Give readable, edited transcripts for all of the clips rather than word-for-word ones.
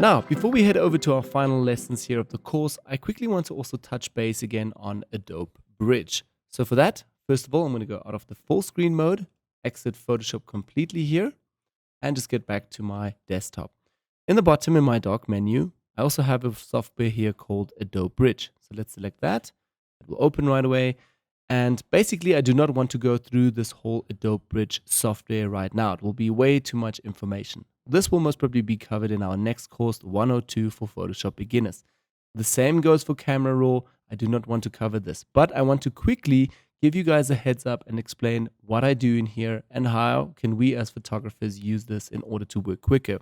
Now, before we head over to our final lessons here of the course, I quickly want to also touch base again on Adobe Bridge. So for that, first of all, I'm going to go out of the full screen mode, exit Photoshop completely here, and just get back to my desktop. In the bottom in my dock menu, I also have a software here called Adobe Bridge. So let's select that. It will open right away. And basically, I do not want to go through this whole Adobe Bridge software right now. It will be way too much information. This will most probably be covered in our next course, 102 for Photoshop beginners. The same goes for Camera Raw. I do not want to cover this, but I want to quickly give you guys a heads up and explain what I do in here and how can we as photographers use this in order to work quicker.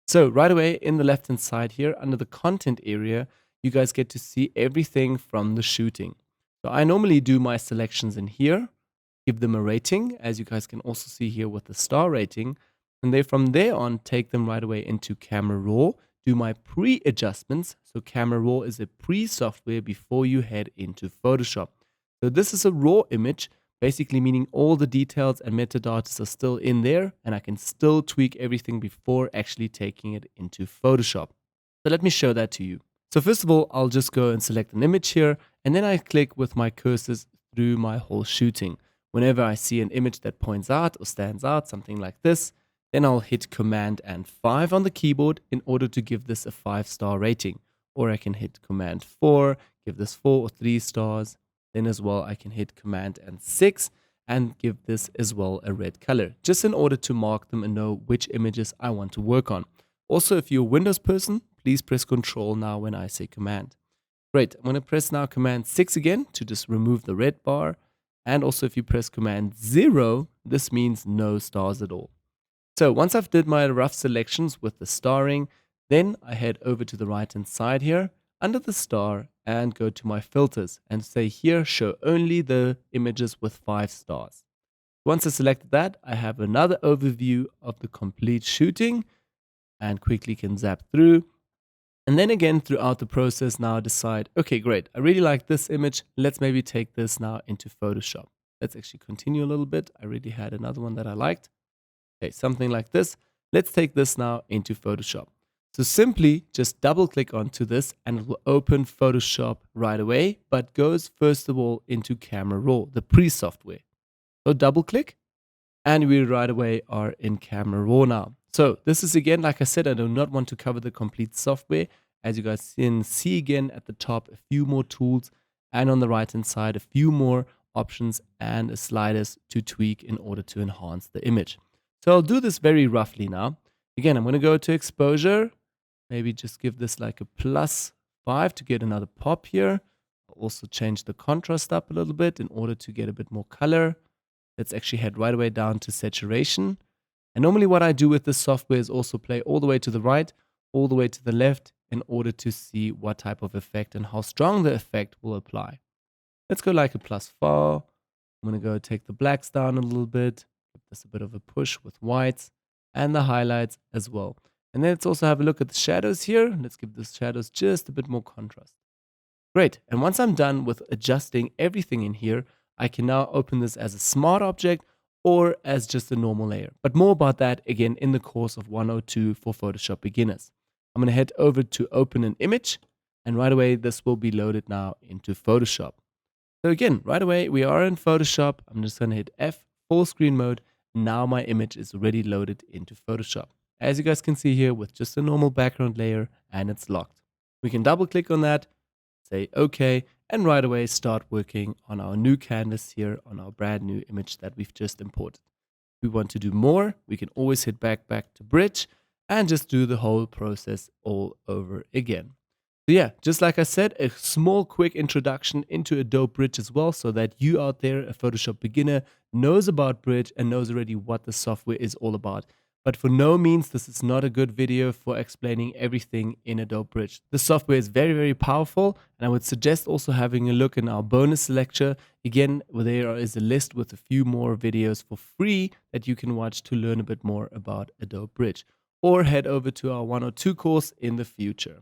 So right away in the left hand side here under the content area, you guys get to see everything from the shooting. So I normally do my selections in here, give them a rating, as you guys can also see here with the star rating, and then from there on take them right away into Camera Raw, do my pre-adjustments. So Camera Raw is a pre-software before you head into Photoshop. So this is a raw image, basically meaning all the details and metadata are still in there, and I can still tweak everything before actually taking it into Photoshop. So let me show that to you. So first of all, I'll just go and select an image here, and then I click with my cursors through my whole shooting. Whenever I see an image that points out or stands out, something like this, then I'll hit Command and 5 on the keyboard in order to give this a 5-star rating. Or I can hit Command 4, give this 4 or 3 stars. Then as well, I can hit Command and 6 and give this as well a red color, just in order to mark them and know which images I want to work on. Also, if you're a Windows person, please press Control now when I say Command. Great, I'm going to press now Command 6 again to just remove the red bar. And also if you press Command 0, this means no stars at all. So once I've did my rough selections with the starring, then I head over to the right hand side here under the star and go to my filters and say here show only the images with 5 stars. Once I selected that, I have another overview of the complete shooting and quickly can zap through. And then again throughout the process now decide, okay, great, I really like this image. Let's maybe take this now into Photoshop. Let's actually continue a little bit. I really had another one that I liked. Okay, something like this. Let's take this now into Photoshop. So simply just double click onto this and it will open Photoshop right away, but goes first of all into Camera Raw, the pre-software. So double click and we right away are in Camera Raw now. So this is again, like I said, I do not want to cover the complete software. As you guys can see again at the top, a few more tools and on the right hand side, a few more options and sliders to tweak in order to enhance the image. So I'll do this very roughly now. Again, I'm going to go to exposure. Maybe just give this like a +5 to get another pop here. I'll also change the contrast up a little bit in order to get a bit more color. Let's actually head right away down to saturation. And normally what I do with this software is also play all the way to the right, all the way to the left in order to see what type of effect and how strong the effect will apply. Let's go like a +4. I'm going to go take the blacks down a little bit. Give this a bit of a push with whites and the highlights as well. And then let's also have a look at the shadows here. Let's give the shadows just a bit more contrast. Great. And once I'm done with adjusting everything in here, I can now open this as a smart object or as just a normal layer. But more about that again in the course of 102 for Photoshop beginners. I'm going to head over to open an image and right away this will be loaded now into Photoshop. So again, right away we are in Photoshop. I'm just going to hit F, full screen mode. Now my image is already loaded into Photoshop. As you guys can see here with just a normal background layer and it's locked. We can double click on that, say OK, and right away start working on our new canvas here on our brand new image that we've just imported. If we want to do more, we can always hit back to Bridge and just do the whole process all over again. So yeah, just like I said, a small quick introduction into Adobe Bridge as well so that you out there, a Photoshop beginner, knows about Bridge and knows already what the software is all about. But for no means, this is not a good video for explaining everything in Adobe Bridge. The software is very, very powerful, and I would suggest also having a look in our bonus lecture. Again, there is a list with a few more videos for free that you can watch to learn a bit more about Adobe Bridge. Or head over to our 102 course in the future.